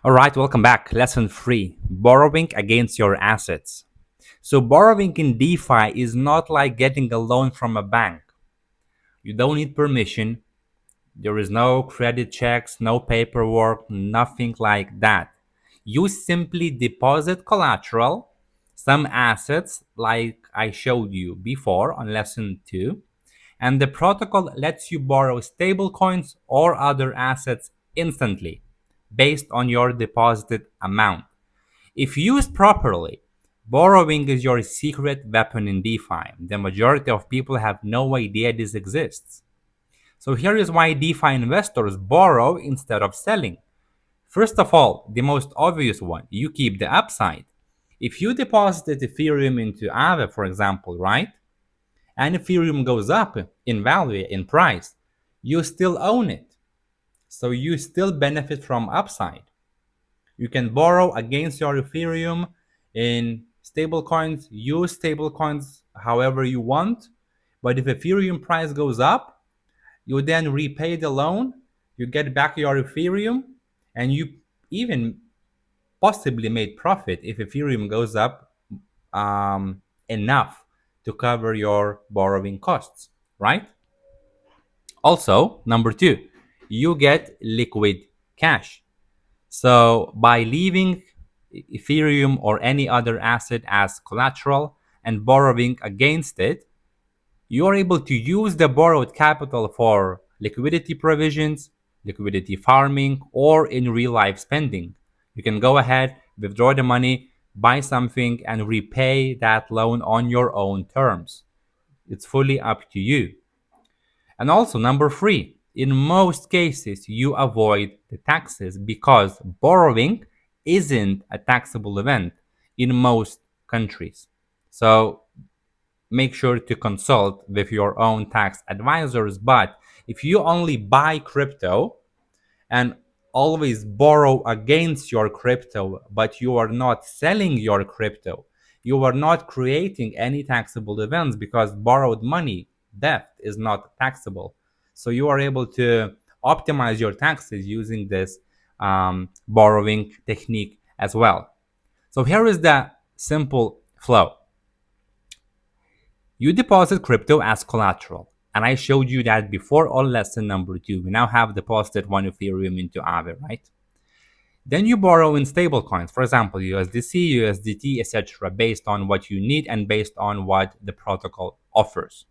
All right, welcome back. Lesson 3, borrowing against your assets. So borrowing in DeFi is not like getting a loan from a bank. You don't need permission. There is no credit checks, no paperwork, nothing like that. You simply deposit collateral, some assets like I showed you before on lesson 2, and the protocol lets you borrow stablecoins or other assets instantly based on your deposited amount. If used properly, borrowing is your secret weapon in DeFi. The majority of people have no idea this exists. So here is why DeFi investors borrow instead of selling. First of all, the most obvious one, you keep the upside. If you deposited Ethereum into Aave, for example, right? And Ethereum goes up in value, in price, you still own it. So you still benefit from upside. You can borrow against your Ethereum in stablecoins, use stablecoins however you want. But if Ethereum price goes up, you then repay the loan, you get back your Ethereum, and you even possibly made profit if Ethereum goes up enough to cover your borrowing costs, right? Also, number 2, you get liquid cash. So by leaving Ethereum or any other asset as collateral and borrowing against it, you are able to use the borrowed capital for liquidity provisions, liquidity farming, or in real life spending. You can go ahead, withdraw the money, buy something, and repay that loan on your own terms. It's fully up to you. And also, number 3, in most cases, you avoid the taxes because borrowing isn't a taxable event in most countries. So make sure to consult with your own tax advisors. But if you only buy crypto and always borrow against your crypto, but you are not selling your crypto, you are not creating any taxable events because borrowed money, debt, is not taxable. So you are able to optimize your taxes using this borrowing technique as well. So here is the simple flow. You deposit crypto as collateral. And I showed you that before on lesson number 2. We now have deposited 1 Ethereum into Aave, right? Then you borrow in stablecoins, for example, USDC, USDT, etc., based on what you need and based on what the protocol offers.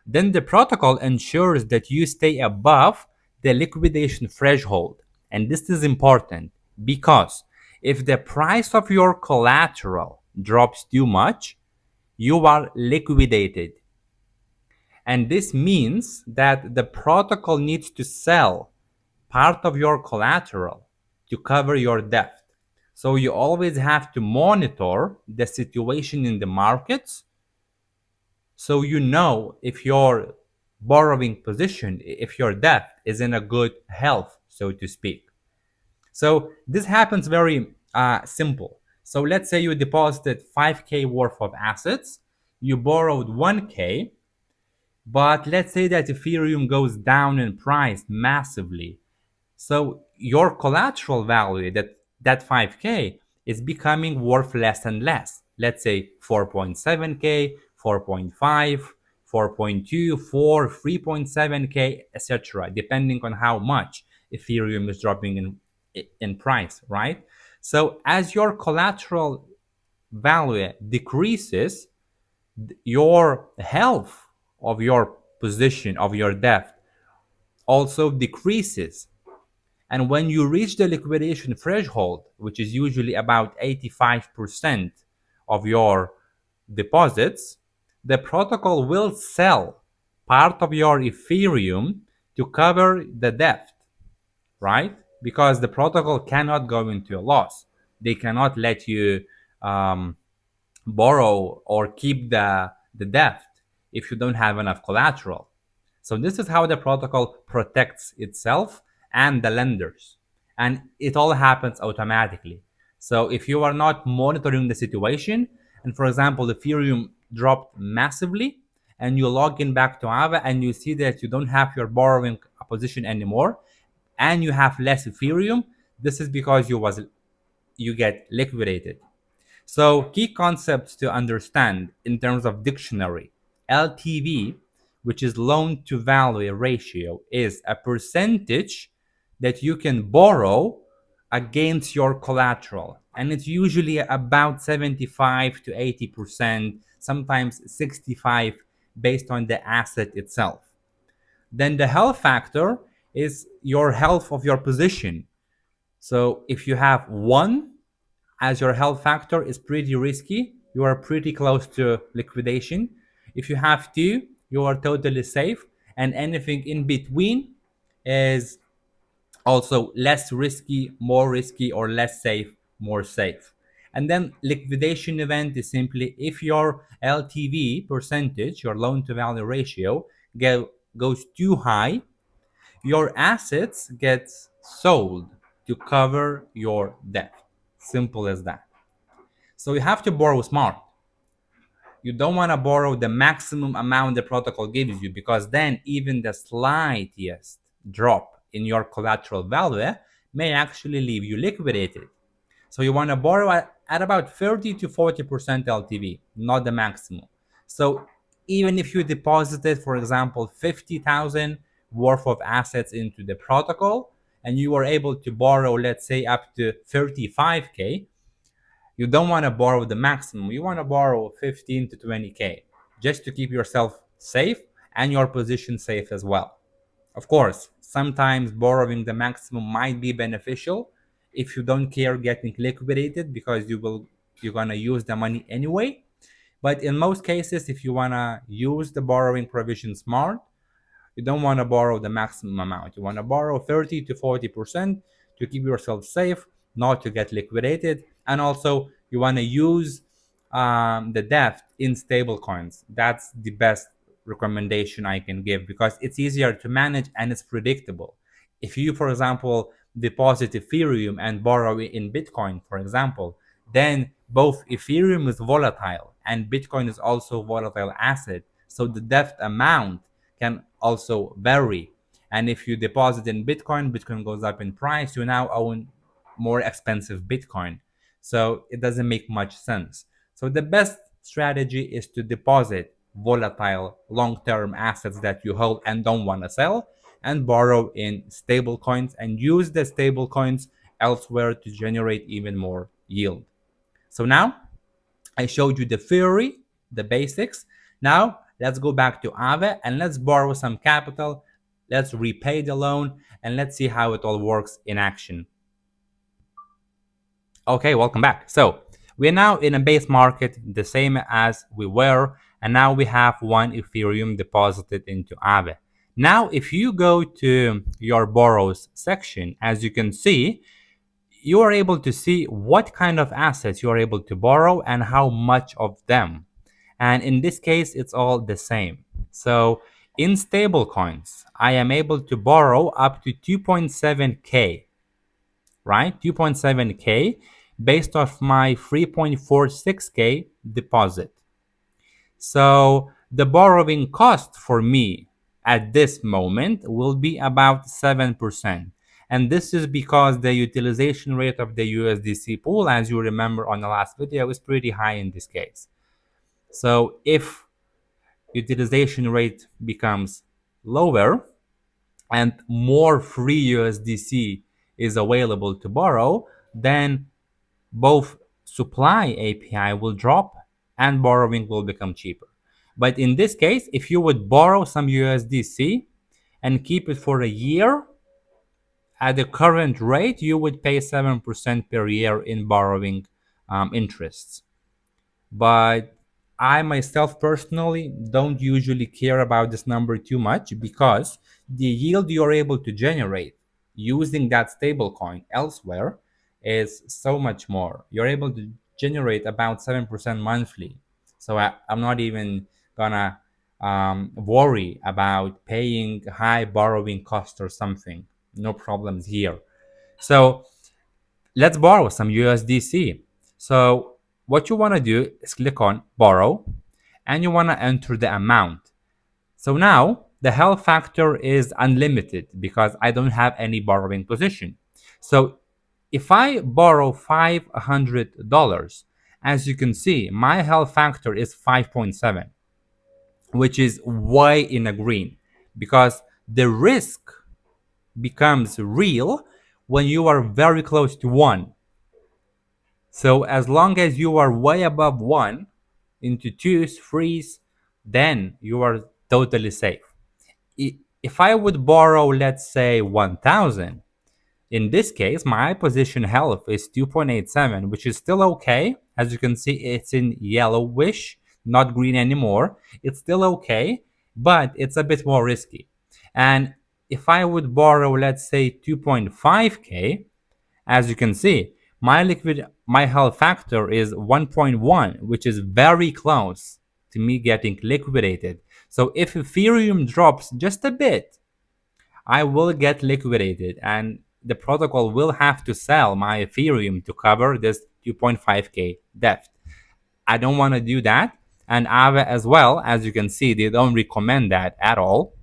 Then the protocol ensures that you stay above the liquidation threshold. And this is important because if the price of your collateral drops too much, you are liquidated. And this means that the protocol needs to sell part of your collateral to cover your debt. So you always have to monitor the situation in the markets so you know if your borrowing position, if your debt is in a good health, so to speak. So this happens very simple. So let's say you deposited 5K worth of assets, you borrowed 1K, but let's say that Ethereum goes down in price massively. So your collateral value, that 5K, is becoming worth less and less. Let's say 4.7K, 4.5, 4.2, 4, 3.7K, etc., depending on how much Ethereum is dropping in price, right? So as your collateral value decreases, your health of your position, of your debt, also decreases. And when you reach the liquidation threshold, which is usually about 85% of your deposits, the protocol will sell part of your Ethereum to cover the debt, right? Because the protocol cannot go into a loss. They cannot let you borrow or keep the debt if you don't have enough collateral. So this is how the protocol protects itself and the lenders. And it all happens automatically. So if you are not monitoring the situation, and for example, Ethereum dropped massively, and you log in back to Aave and you see that you don't have your borrowing position anymore, and you have less Ethereum, This is because you get liquidated. So key concepts to understand in terms of dictionary: LTV, which is loan to value ratio, is a percentage that you can borrow against your collateral, and it's usually about 75 to 80%, sometimes 65, based on the asset itself. Then the health factor is your health of your position. So if you have one as your health factor, is pretty risky, you are pretty close to liquidation. If you have two, you are totally safe, and anything in between is also less risky, or less safe, more safe. And then liquidation event is simply if your LTV percentage, your loan to value ratio, goes too high, your assets get sold to cover your debt. Simple as that. So you have to borrow smart. You don't want to borrow the maximum amount the protocol gives you, because then even the slightest drop in your collateral value may actually leave you liquidated. So you want to borrow at about 30 to 40% LTV, not the maximum. So even if you deposited, for example, 50,000 worth of assets into the protocol, and you were able to borrow, let's say, up to 35K, you don't want to borrow the maximum. You want to borrow 15 to 20K just to keep yourself safe and your position safe as well. Of course, sometimes borrowing the maximum might be beneficial if you don't care getting liquidated, because you're going to use the money anyway. But in most cases, if you want to use the borrowing provision smart, you don't want to borrow the maximum amount. You want to borrow 30 to 40% to keep yourself safe, not to get liquidated. And also, you want to use the debt in stable coins. That's the best recommendation I can give, because it's easier to manage and it's predictable. If you, for example, deposit Ethereum and borrow in Bitcoin, for example, then both Ethereum is volatile and Bitcoin is also a volatile asset. So the debt amount can also vary. And if you deposit in Bitcoin, Bitcoin goes up in price, you now own more expensive Bitcoin. So it doesn't make much sense. So the best strategy is to deposit volatile long-term assets that you hold and don't want to sell, and borrow in stable coins and use the stable coins elsewhere to generate even more yield. So now I showed you the theory, the basics. Now let's go back to Aave and let's borrow some capital. Let's repay the loan and let's see how it all works in action. Okay, welcome back. So we're now in a base market, the same as we were, and now we have one Ethereum deposited into Aave. Now, if you go to your borrows section, as you can see, you are able to see what kind of assets you are able to borrow and how much of them. And in this case, it's all the same. So in stable coins, I am able to borrow up to 2.7K, right? 2.7K based off my 3.46K deposit. So the borrowing cost for me at this moment will be about 7%. And this is because the utilization rate of the USDC pool, as you remember on the last video, is pretty high in this case. So if utilization rate becomes lower and more free USDC is available to borrow, then both supply API will drop and borrowing will become cheaper. But in this case, if you would borrow some USDC and keep it for a year, at the current rate, you would pay 7% per year in borrowing interests. But I myself personally don't usually care about this number too much, because the yield you're able to generate using that stablecoin elsewhere is so much more. You're able to generate about 7% monthly. So I'm not even gonna worry about paying high borrowing cost or something. No problems here. So let's borrow some USDC. So what you want to do is click on borrow and you want to enter the amount. So now the health factor is unlimited because I don't have any borrowing position. So if I borrow $500, as you can see, my health factor is 5.7, which is way in the green, because the risk becomes real when you are very close to 1. So as long as you are way above 1 into 2s, 3s, then you are totally safe. If I would borrow, let's say 1,000, in this case, my position health is 2.87, which is still okay. As you can see, it's in yellowish, not green anymore. It's still okay, but it's a bit more risky. And if I would borrow, let's say 2.5k, as you can see, my health factor is 1.1, which is very close to me getting liquidated. So if Ethereum drops just a bit, I will get liquidated, and the protocol will have to sell my Ethereum to cover this 2.5k debt. I don't want to do that. And Aave as well, as you can see, they don't recommend that at all.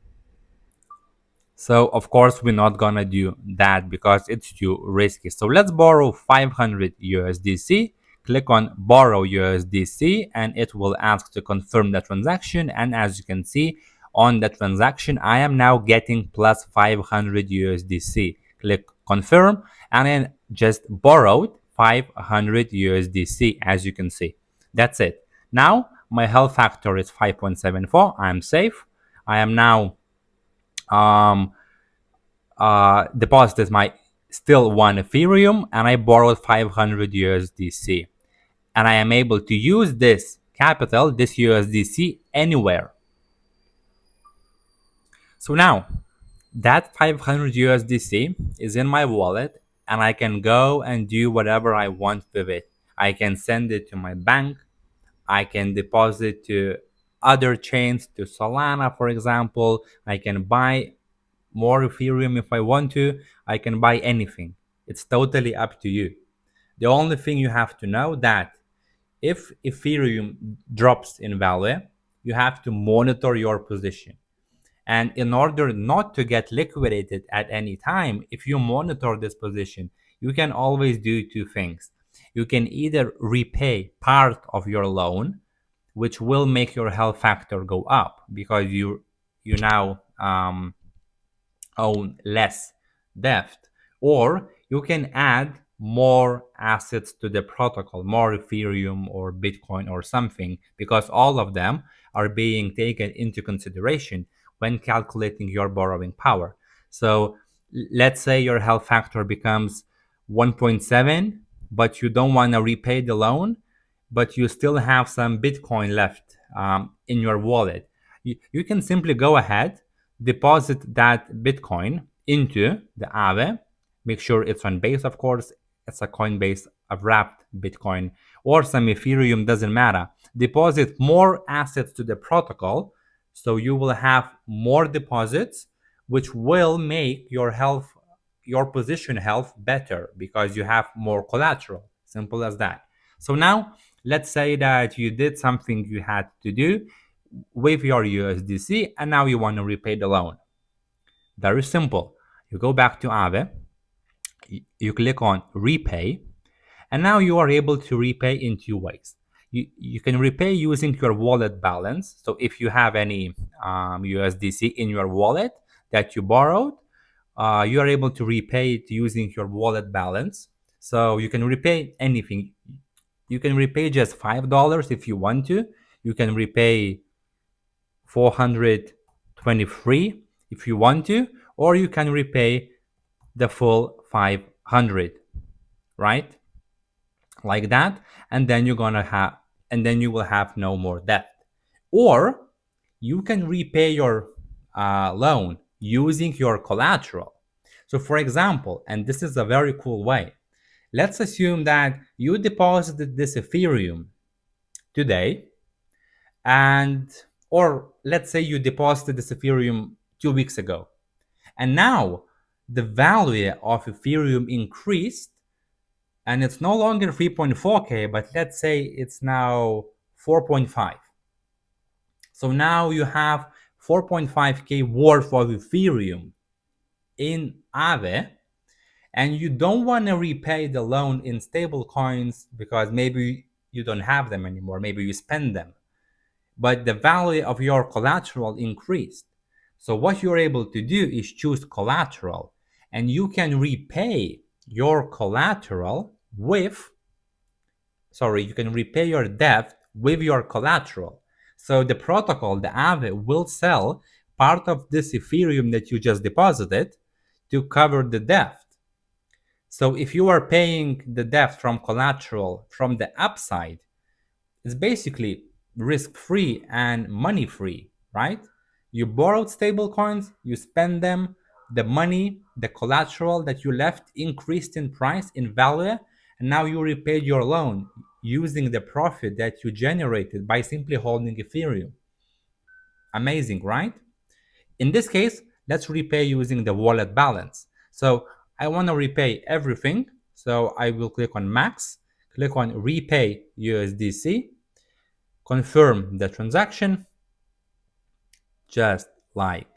So of course we're not gonna do that because it's too risky. So let's borrow 500 USDC. Click on borrow USDC and it will ask to confirm the transaction. And as you can see on the transaction, I am now getting plus 500 USDC. Click confirm and then just borrowed 500 USDC, as you can see. That's it. Now my health factor is 5.74. I'm safe. I am now deposited my still 1 Ethereum and I borrowed 500 USDC. And I am able to use this capital, this USDC, anywhere. So now that 500 USDC is in my wallet and I can go and do whatever I want with it. I can send it to my bank. I can deposit to other chains, to Solana, for example. I can buy more Ethereum if I want to. I can buy anything. It's totally up to you. The only thing you have to know that if Ethereum drops in value, you have to monitor your position. And in order not to get liquidated at any time, if you monitor this position, you can always do two things. You can either repay part of your loan, which will make your health factor go up because you now own less debt, or you can add more assets to the protocol, more Ethereum or Bitcoin or something, because all of them are being taken into consideration when calculating your borrowing power. So let's say your health factor becomes 1.7, but you don't want to repay the loan, but you still have some Bitcoin left in your wallet. You can simply go ahead, deposit that Bitcoin into the Aave. Make sure it's on Base, of course. It's a Coinbase wrapped Bitcoin or some Ethereum, doesn't matter. Deposit more assets to the protocol, so you will have more deposits, which will make your position health better because you have more collateral. Simple as that. So now let's say that you did something you had to do with your USDC and now you want to repay the loan. Very simple. You go back to Aave, you click on repay, and now you are able to repay in two ways. You can repay using your wallet balance. So if you have any USDC in your wallet that you borrowed, you are able to repay it using your wallet balance. So you can repay anything. You can repay just $5 if you want to. You can repay 423 if you want to, or you can repay the full 500, right? Like that, and then you will have no more debt. Or you can repay your loan using your collateral. So for example, and this is a very cool way, let's assume that you deposited this Ethereum today, or let's say you deposited this Ethereum 2 weeks ago, and now the value of Ethereum increased and it's no longer 3.4k, but let's say it's now 4.5. So now you have 4.5k worth of Ethereum in Aave, and you don't want to repay the loan in stable coins because maybe you don't have them anymore, maybe you spend them, but the value of your collateral increased. So what you're able to do is choose collateral, and you can repay your collateral with, you can repay your debt with your collateral. So the protocol, the Aave, will sell part of this Ethereum that you just deposited to cover the debt. So if you are paying the debt from collateral from the upside, it's basically risk-free and money-free, right? You borrowed stable coins, you spend them, the money, the collateral that you left increased in price, in value, and now you repaid your loan using the profit that you generated by simply holding Ethereum. Amazing, right? In this case, let's repay using the wallet balance. So I want to repay everything. So I will click on max, click on repay USDC, confirm the transaction, just like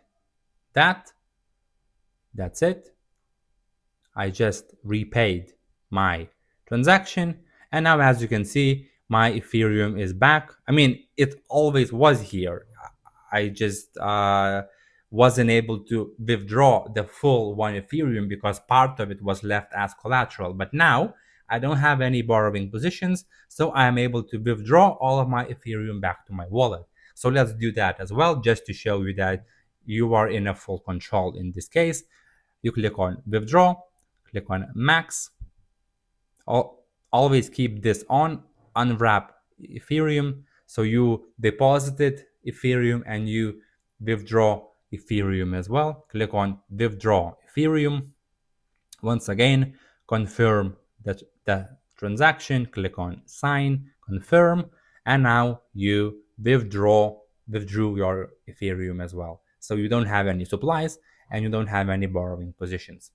that. That's it. I just repaid my transaction, and now as you can see, my Ethereum is back. I mean, it always was here. I just wasn't able to withdraw the full one Ethereum because part of it was left as collateral. But now I don't have any borrowing positions, so I am able to withdraw all of my Ethereum back to my wallet. So let's do that as well, just to show you that you are in a full control in this case. You click on withdraw, click on max. Always keep this on, unwrap Ethereum. So you deposited Ethereum and you withdraw Ethereum as well. Click on withdraw Ethereum. Once again, confirm that the transaction, click on sign, confirm, and now you withdrew your Ethereum as well. So you don't have any supplies and you don't have any borrowing positions.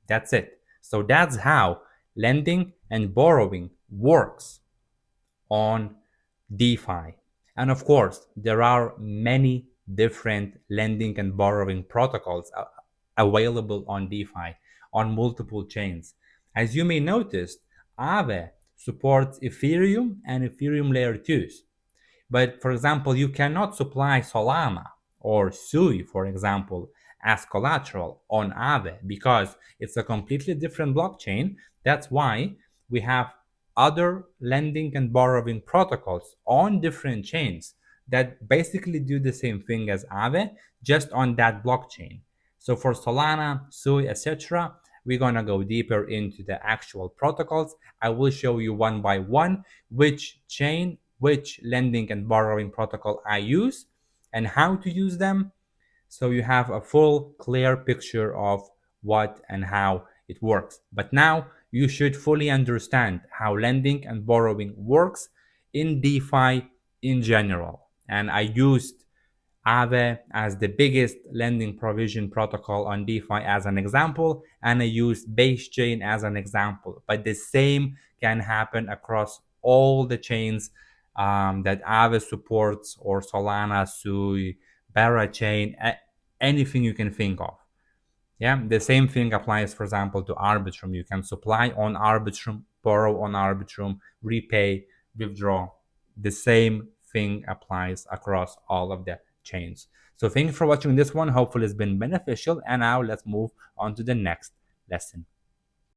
That's it. So that's how lending and borrowing works on DeFi. And of course, there are many different lending and borrowing protocols available on DeFi on multiple chains. As you may notice, Aave supports Ethereum and Ethereum layer 2s. But for example, you cannot supply Solana or Sui, for example, as collateral on Aave because it's a completely different blockchain. That's why we have other lending and borrowing protocols on different chains that basically do the same thing as Aave, just on that blockchain. So for Solana, Sui, etc., we're gonna go deeper into the actual protocols. I will show you one by one which chain, which lending and borrowing protocol I use and how to use them, so you have a full clear picture of what and how it works. But now you should fully understand how lending and borrowing works in DeFi in general. And I used Aave as the biggest lending provision protocol on DeFi as an example, and I used Base Chain as an example. But the same can happen across all the chains that Aave supports, or Solana, Sui, Chain, anything you can think of. Yeah, the same thing applies, for example, to Arbitrum. You can supply on Arbitrum, borrow on Arbitrum, repay, withdraw. The same thing applies across all of the chains. So thank you for watching this one. Hopefully it's been beneficial. And now let's move on to the next lesson.